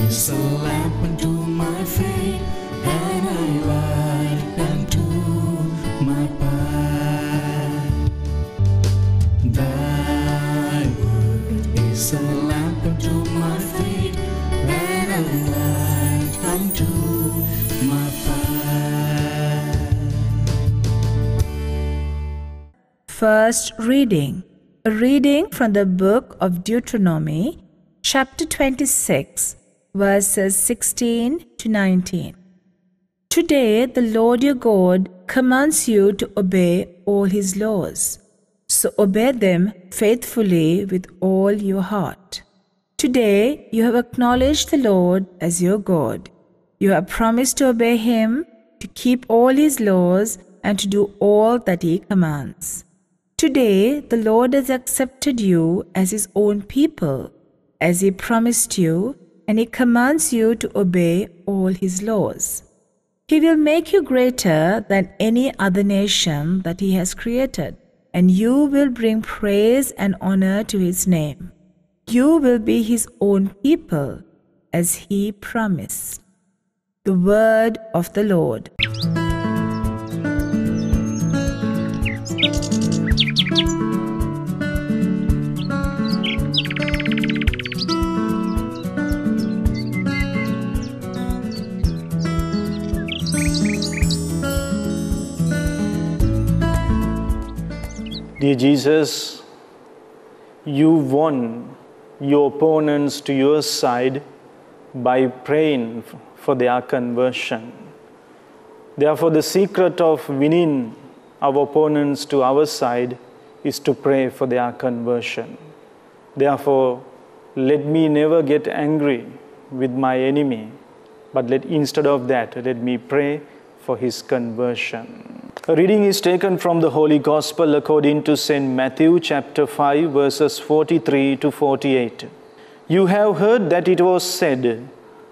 is a lamp unto my feet, and a light unto my path. Thy word is a lamp unto my feet, and a light unto my path. First reading. A reading from the book of Deuteronomy, chapter 26, verses 16 to 19. Today the Lord your God commands you to obey all his laws. So obey them faithfully with all your heart. Today you have acknowledged the Lord as your God. You have promised to obey him, to keep all his laws, and to do all that he commands. Today the Lord has accepted you as his own people, as he promised you, and he commands you to obey all his laws. He will make you greater than any other nation that he has created, and you will bring praise and honor to his name. You will be his own people, as he promised. The word of the Lord. Dear Jesus, you won your opponents to your side by praying for their conversion. Therefore, the secret of winning our opponents to our side is to pray for their conversion. Therefore, let me never get angry with my enemy, but instead of that, let me pray for his conversion. A reading is taken from the Holy Gospel according to St. Matthew chapter 5 verses 43 to 48. You have heard that it was said,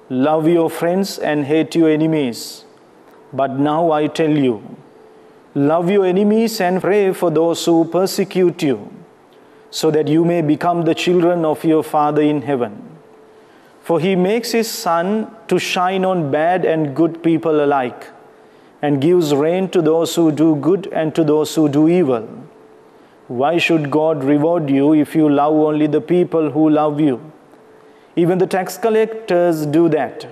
love your friends and hate your enemies. But now I tell you, love your enemies and pray for those who persecute you, so that you may become the children of your Father in heaven. For he makes his sun to shine on bad and good people alike, and gives rain to those who do good and to those who do evil. Why should God reward you if you love only the people who love you? Even the tax collectors do that.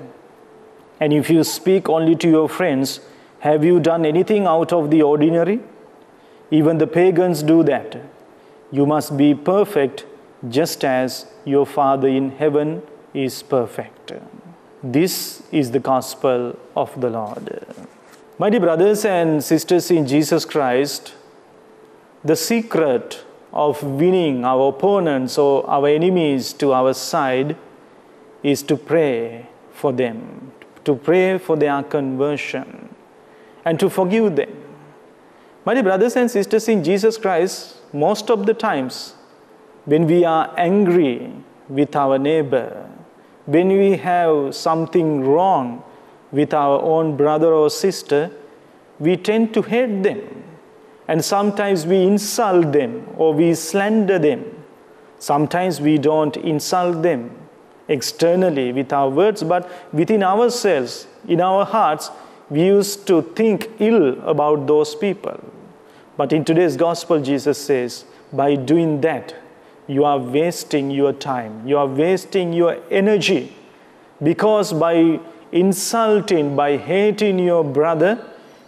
And if you speak only to your friends, have you done anything out of the ordinary? Even the pagans do that. You must be perfect, just as your Father in heaven is perfect. This is the gospel of the Lord. My dear brothers and sisters in Jesus Christ, the secret of winning our opponents or our enemies to our side is to pray for them, to pray for their conversion, and to forgive them. My dear brothers and sisters in Jesus Christ, most of the times when we are angry with our neighbor, when we have something wrong with our own brother or sister, we tend to hate them. And sometimes we insult them or we slander them. Sometimes we don't insult them externally with our words, but within ourselves, in our hearts, we used to think ill about those people. But in today's gospel, Jesus says, by doing that, you are wasting your time. You are wasting your energy. Because by insulting, by hating your brother,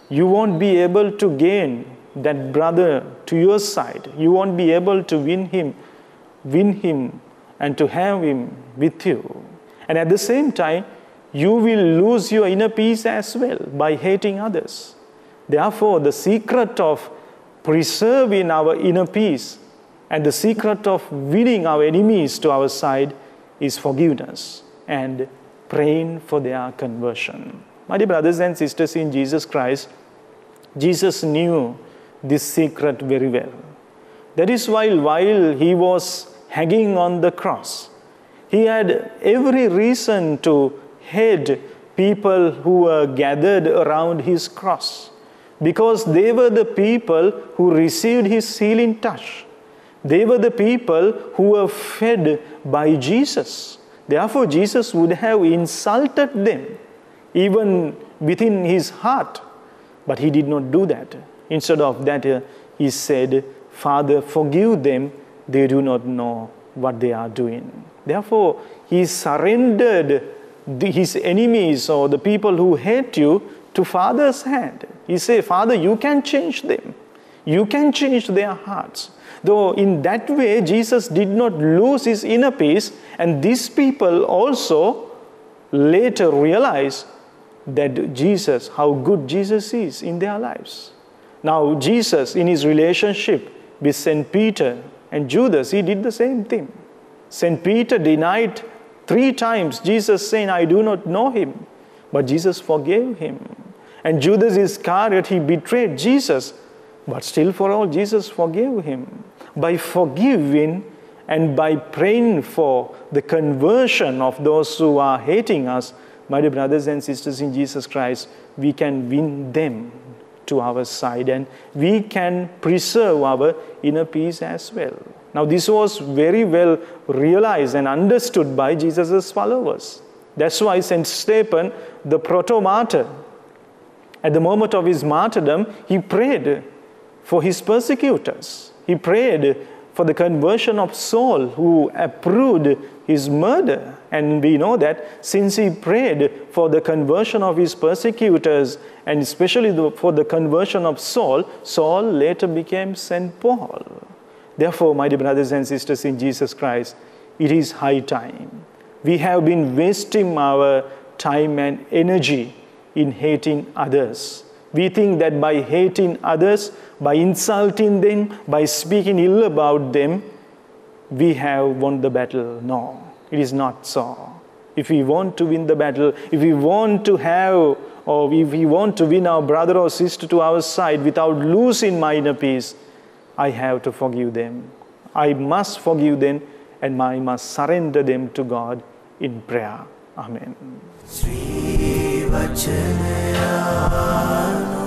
you won't be able to gain that brother to your side. You won't be able to win him and to have him with you. And at the same time, you will lose your inner peace as well by hating others. Therefore, the secret of preserving our inner peace and the secret of winning our enemies to our side is forgiveness and praying for their conversion. My dear brothers and sisters in Jesus Christ, Jesus knew this secret very well. That is why while he was hanging on the cross, he had every reason to hate people who were gathered around his cross, because they were the people who received his healing touch. They were the people who were fed by Jesus. Therefore, Jesus would have insulted them, even within his heart. But he did not do that. Instead of that, he said, Father, forgive them, they do not know what they are doing. Therefore, he surrendered his enemies or the people who hate you to Father's hand. He said, Father, you can change them. You can change their hearts. Though in that way, Jesus did not lose his inner peace, and these people also later realized that Jesus, how good Jesus is in their lives. Now, Jesus, in his relationship with St. Peter and Judas, he did the same thing. St. Peter denied 3 times Jesus, saying, I do not know him. But Jesus forgave him. And Judas Iscariot, he betrayed Jesus. But still for all, Jesus forgave him. By forgiving and by praying for the conversion of those who are hating us, my dear brothers and sisters in Jesus Christ, we can win them to our side and we can preserve our inner peace as well. Now, this was very well realized and understood by Jesus' followers. That's why St. Stephen, the proto-martyr, at the moment of his martyrdom, he prayed for his persecutors. He prayed for the conversion of Saul, who approved his murder. And we know that since he prayed for the conversion of his persecutors, and especially for the conversion of Saul, Saul later became St. Paul. Therefore, my dear brothers and sisters in Jesus Christ, it is high time. We have been wasting our time and energy in hating others. We think that by hating others, by insulting them, by speaking ill about them, we have won the battle. No, it is not so. If we want to win the battle, if we want to have, or if we want to win our brother or sister to our side without losing my inner peace, I have to forgive them. I must forgive them and I must surrender them to God in prayer. Amen. Wachanayano